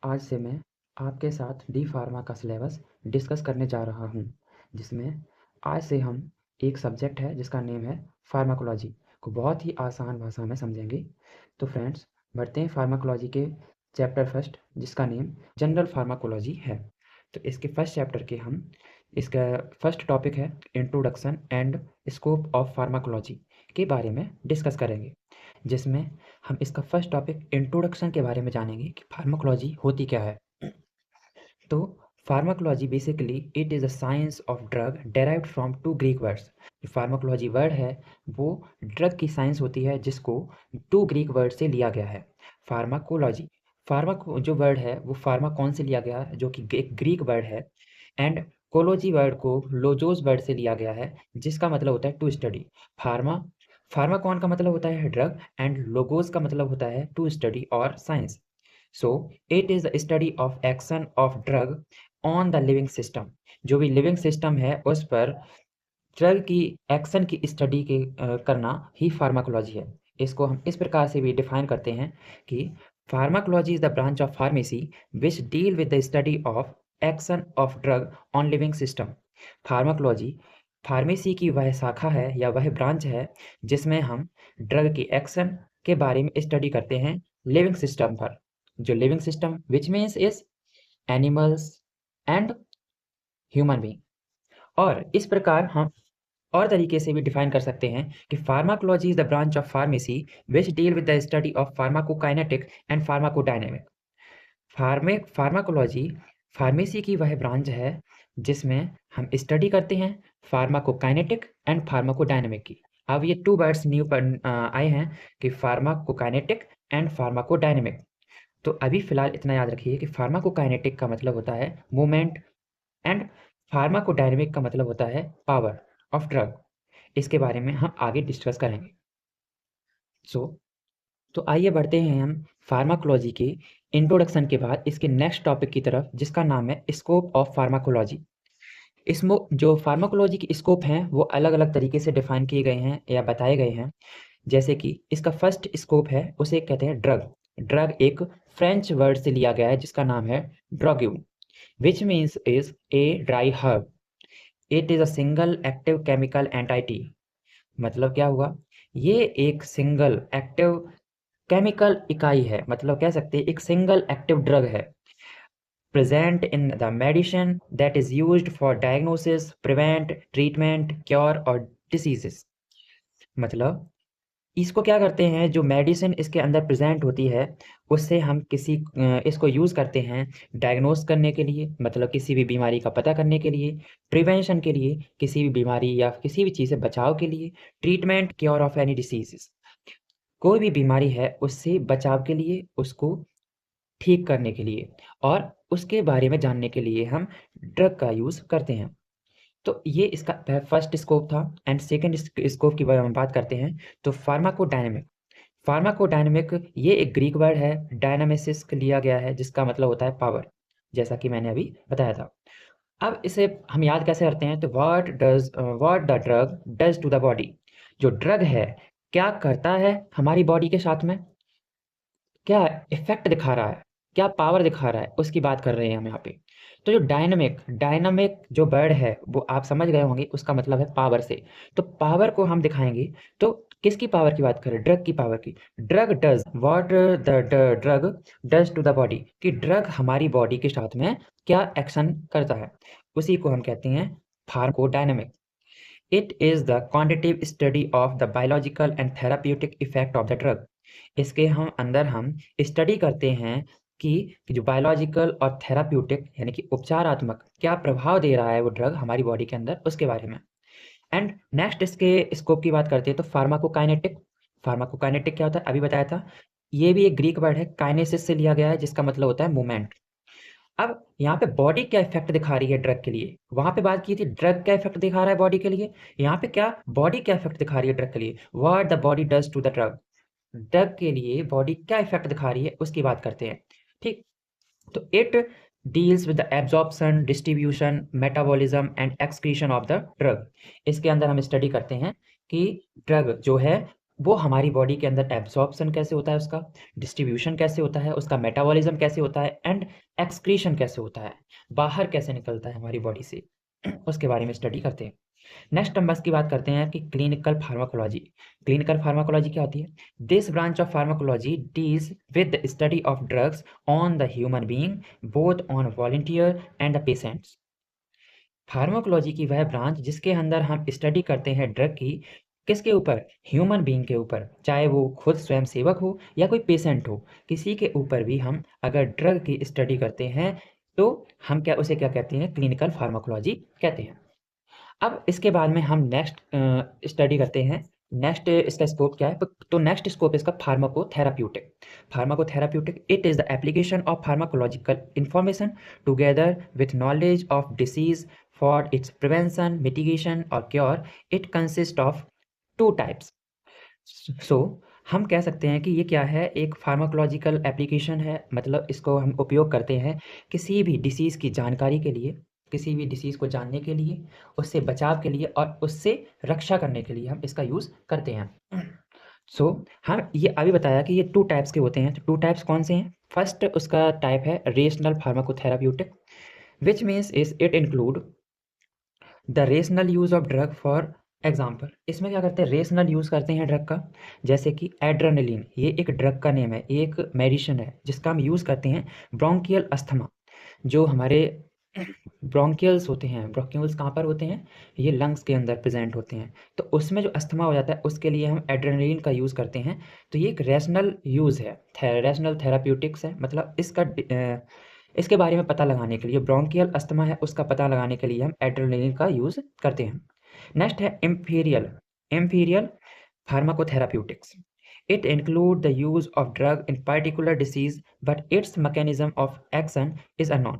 आज से मैं आपके साथ डी फार्मा का सिलेबस डिस्कस करने जा रहा हूँ, जिसमें आज से हम एक सब्जेक्ट है जिसका नेम है फार्माकोलॉजी को बहुत ही आसान भाषा में समझेंगे। तो फ्रेंड्स, बढ़ते हैं फार्माकोलॉजी के चैप्टर फर्स्ट, जिसका नेम जनरल फार्माकोलॉजी है। तो इसके फर्स्ट चैप्टर के हम इसका फर्स्ट टॉपिक है introduction and scope of pharmacology के बारे में डिस्कस करेंगे, जिसमें हम इसका फर्स्ट टॉपिक इंट्रोडक्शन के बारे में जानेंगे कि फार्माकोलॉजी होती क्या है। तो pharmacology basically it is a science of drug derived from two Greek words. जो फार्माकोलॉजी वर्ड है वो ड्रग की साइंस होती है, जिसको टू ग्रीक वर्ड से लिया गया है। फार्माकोलॉजी, फार्माको जो वर्ड है वो फार्माकॉन से लिया गया है, जो कि एक ग्रीक वर्ड है। एंड कोलॉजी वर्ड को लोजोस वर्ड से लिया गया है, जिसका मतलब होता है टू स्टडी। फार्मा फार्माकॉन का मतलब होता है ड्रग, एंड लोगोस का मतलब होता है टू स्टडी और science. So it is the study of action of drug on the living system. जो भी लिविंग सिस्टम है उस पर ड्रग की एक्शन की स्टडी करना ही फार्माकोलॉजी है। इसको हम इस प्रकार से भी डिफाइन करते हैं कि pharmacology is the branch of pharmacy which deal with the study of action of drug on living system. Pharmacology pharmacy की वह शाखा है या वह ब्रांच है जिसमें हम ड्रग की एक्शन के बारे में स्टडी करते हैं लिविंग सिस्टम पर। जो living system which means is animals and human being. और इस प्रकार हम और तरीके से भी डिफाइन कर सकते हैं कि pharmacology is the branch of pharmacy which deal with the study of pharmacokinetic and pharmacodynamic. Pharmacology pharmacy की वह ब्रांच है जिसमें हम स्टडी करते हैं फार्माकोकाइनेटिक एंड फार्माकोडायनेमिक की। अब ये टू वर्ड्स न्यू आए हैं कि फार्माकोकाइनेटिक एंड फार्माकोडायनेमिक। तो अभी फिलहाल इतना याद रखिए कि फार्माकोकाइनेटिक का मतलब होता है मूवमेंट, एंड फार्माकोडायनेमिक का मतलब होता है पावर ऑफ ड्रग। इसके बारे में हम आगे डिस्कस करेंगे। तो आइए बढ़ते हैं हम फार्माकोलॉजी के इंट्रोडक्शन के बाद इसके नेक्स्ट टॉपिक की तरफ, जिसका नाम है स्कोप ऑफ फार्माकोलॉजी। इसमें जो फार्माकोलॉजी के स्कोप हैं वो अलग अलग तरीके से डिफाइन किए गए हैं या बताए गए हैं। जैसे कि इसका फर्स्ट स्कोप है उसे कहते हैं ड्रग। ड्रग एक फ्रेंच वर्ड से लिया गया है जिसका नाम है ड्रग्यू, which means is a dry herb. It is a single active chemical entity. मतलब क्या हुआ? ये एक सिंगल एक्टिव केमिकल इकाई है, मतलब कह सकते हैं एक सिंगल एक्टिव ड्रग है। Present in the medicine that is used for diagnosis, prevent, treatment, cure और डिसीजेस। मतलब इसको क्या करते हैं, जो मेडिसिन इसके अंदर प्रेजेंट होती है उससे हम इसको यूज़ करते हैं डायग्नोस करने के लिए, मतलब किसी भी बीमारी का पता करने के लिए, प्रिवेंशन के लिए किसी भी बीमारी या किसी भी चीज़ से बचाव के लिए, treatment, cure of any diseases. कोई भी बीमारी है उससे बचाव के लिए, उसको ठीक करने के लिए और उसके बारे में जानने के लिए हम ड्रग का यूज़ करते हैं। तो ये इसका फर्स्ट स्कोप था। एंड सेकंड स्कोप की बात करते हैं तो फार्माकोडायनेमिक। फार्माकोडायनेमिक ये एक ग्रीक वर्ड है, डायनामिसिस से लिया गया है, जिसका मतलब होता है पावर, जैसा कि मैंने अभी बताया था। अब इसे हम याद कैसे करते हैं, तो what the drug does to the body. जो ड्रग है क्या करता है हमारी बॉडी के साथ में, क्या इफ़ेक्ट दिखा रहा है, क्या पावर दिखा रहा है, उसकी बात कर रहे हैं हम यहाँ पे। तो जो डायनामिक डायनामिक जो वर्ड है वो आप समझ गए होंगे, उसका मतलब है पावर से। तो पावर को हम दिखाएँगे, तो किसकी पावर की बात करें, ड्रग की पावर की। Drug does what the drug does to the body, कि ड्रग हमारी बॉडी के साथ में क्या एक्शन करता है, उसी को हम कहते हैं pharmacodynamic. It is the quantitative study of the biological and therapeutic effect of the drug. इसके हम स्टडी करते हैं कि जो बायोलॉजिकल और थेराप्यूटिक यानी कि उपचारात्मक क्या प्रभाव दे रहा है वो ड्रग हमारी बॉडी के अंदर, उसके बारे में। एंड नेक्स्ट इसके स्कोप की बात करते हैं तो फार्माकोकाइनेटिक। फार्माकोकाइनेटिक क्या होता है, अभी बताया था। ये भी एक ग्रीक वर्ड है, काइनेसिस से लिया गया है, जिसका मतलब होता है मूवमेंट। अब यहाँ पे बॉडी क्या इफ़ेक्ट दिखा रही है ड्रग के लिए, वहाँ पे बात की थी ड्रग क्या इफ़ेक्ट दिखा रहा है बॉडी के लिए, यहाँ पे क्या बॉडी क्या इफ़ेक्ट दिखा रही है ड्रग के लिए, what the body does to the drug. Drug के लिए बॉडी क्या इफ़ेक्ट दिखा रही है उसकी बात करते हैं, ठीक। तो it deals with the absorption, distribution, metabolism and excretion of the drug. इसके अंदर हम स्टडी करते हैं कि ड्रग जो है वो हमारी बॉडी के अंदर एब्जॉर्प्शन कैसे होता है उसका, डिस्ट्रीब्यूशन कैसे होता है उसका, मेटाबॉलिज्म कैसे होता है एंड एक्सक्रीशन कैसे होता है, बाहर कैसे निकलता है हमारी बॉडी से, उसके बारे में स्टडी करते हैं। नेक्स्ट हम बस की बात करते हैं कि क्लिनिकल फार्माकोलॉजी। क्लिनिकल फार्माकोलॉजी क्या होती है? This branch of pharmacology deals with the study of drugs on the human being, both on volunteer and the patients. Pharmacology की वह ब्रांच जिसके अंदर हम स्टडी करते हैं ड्रग की, किसके ऊपर? ह्यूमन बीइंग के ऊपर, चाहे वो खुद स्वयं सेवक हो या कोई पेशेंट हो, किसी के ऊपर भी हम अगर ड्रग की स्टडी करते हैं तो हम उसे क्या कहते हैं? क्लिनिकल फार्माकोलॉजी कहते हैं। अब इसके बाद में हम नेक्स्ट स्टडी करते हैं। नेक्स्ट इसका स्कोप क्या है? तो नेक्स्ट स्कोप इसका pharmacotherapeutic. Pharmacotherapeutic, it is the application of pharmacological information together with knowledge of disease for its prevention, mitigation और cure. It consist of two types. So हम कह सकते हैं कि ये क्या है? एक फार्माकोलॉजिकल एप्लीकेशन है, मतलब इसको हम उपयोग करते हैं किसी भी डिसीज़ की जानकारी के लिए, किसी भी डिसीज़ को जानने के लिए, उससे बचाव के लिए और उससे रक्षा करने के लिए हम इसका यूज़ करते हैं। सो हम ये अभी बताया कि ये 2 टाइप्स के होते हैं, तो 2 टाइप्स कौन से हैं? फर्स्ट उसका टाइप है rational pharmacotherapeutic, which means is it include the rational use of drug for example. इसमें क्या करते हैं? रेशनल यूज़ करते हैं ड्रग का, जैसे कि एड्रेनलिन, ये एक ड्रग का नेम है, एक मेडिसिन है जिसका हम यूज़ करते हैं ब्रोंकियल अस्थमा। जो हमारे ब्रोंकियल्स होते हैं, ब्रोंकियल्स कहाँ पर होते हैं? ये लंग्स के अंदर प्रेजेंट होते हैं, तो उसमें जो अस्थमा हो जाता है उसके लिए हम एड्रेनलिन का यूज़ करते हैं। तो ये एक रेशनल यूज़ है, रेशनल थेराप्यूटिक्स है, मतलब इसके बारे में पता लगाने के लिए, ब्रोंकियल अस्थमा है उसका पता लगाने के लिए हम एड्रेनलिन का यूज़ करते हैं। नेक्स्ट है imperial, imperial pharmacotherapeutics. It include the use of drug in particular disease but its mechanism of action is unknown.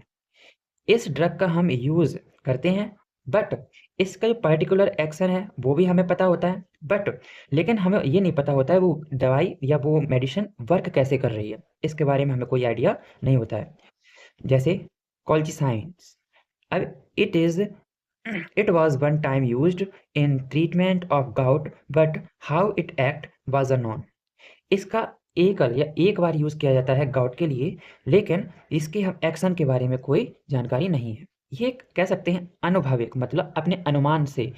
इस ड्रग का हम यूज़ करते हैं बट इसका जो पर्टिकुलर एक्शन है वो भी हमें पता होता है, बट लेकिन हमें ये नहीं पता होता है वो दवाई या वो मेडिसिन वर्क कैसे कर रही है, इसके बारे में हमें कोई आइडिया नहीं होता है। जैसे कॉल्चिसाइन्स, अब it was one time used in treatment of gout but how it act was unknown। इसका एकल या एक बार यूज़ किया जाता है गाउट के लिए, लेकिन इसके हम एक्शन के बारे में कोई जानकारी नहीं है। ये कह सकते हैं अनुभविक, मतलब अपने अनुमान से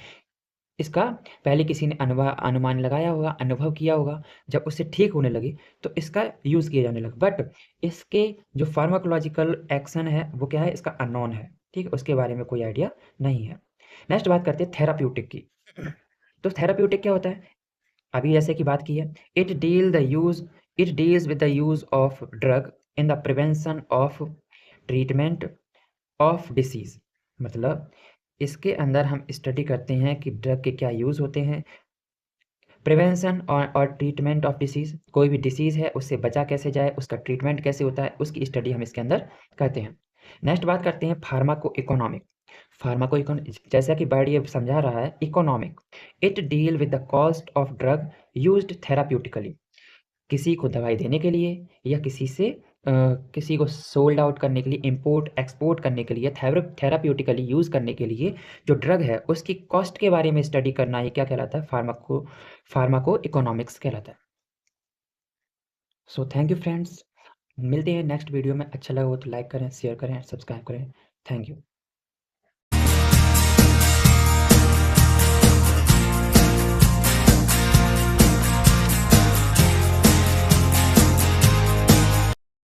इसका पहले किसी ने अनुमान लगाया होगा, अनुभव किया होगा, जब उससे ठीक होने लगी तो इसका यूज़ किया जाने लगा, बट इसके जो फार्माकोलॉजिकल एक्शन है वो क्या है? इसका अननोन है, ठीक है? उसके बारे में कोई आइडिया नहीं है। नेक्स्ट बात करते हैं थेराप्यूटिक की। तो थेराप्यूटिक क्या होता है? अभी जैसे कि बात की है, it deals with the use of drug in the prevention of treatment of disease. मतलब इसके अंदर हम स्टडी करते हैं कि ड्रग के क्या यूज़ होते हैं, प्रिवेंशन और ट्रीटमेंट ऑफ डिसीज़, कोई भी डिसीज़ है उससे बचा कैसे जाए, उसका ट्रीटमेंट कैसे होता है, उसकी स्टडी हम इसके अंदर करते हैं। नेक्स्ट बात करते हैं फार्माको इकोनॉमिक। जैसा कि वर्ड ये समझा रहा है, economic, it deal with the cost of drug used therapeutically. किसी को दवाई देने के लिए या किसी को सोल्ड आउट करने के लिए, इम्पोर्ट एक्सपोर्ट करने के लिए, थेराप्यूटिकली यूज़ करने के लिए जो ड्रग है उसकी कॉस्ट के बारे में स्टडी करना, ये क्या कहलाता है? फार्माको इकोनॉमिक्स कहलाता है। सो थैंक यू फ्रेंड्स, मिलते हैं नेक्स्ट वीडियो में। अच्छा लगा हो तो लाइक करें, शेयर करें, सब्सक्राइब करें। Thank you.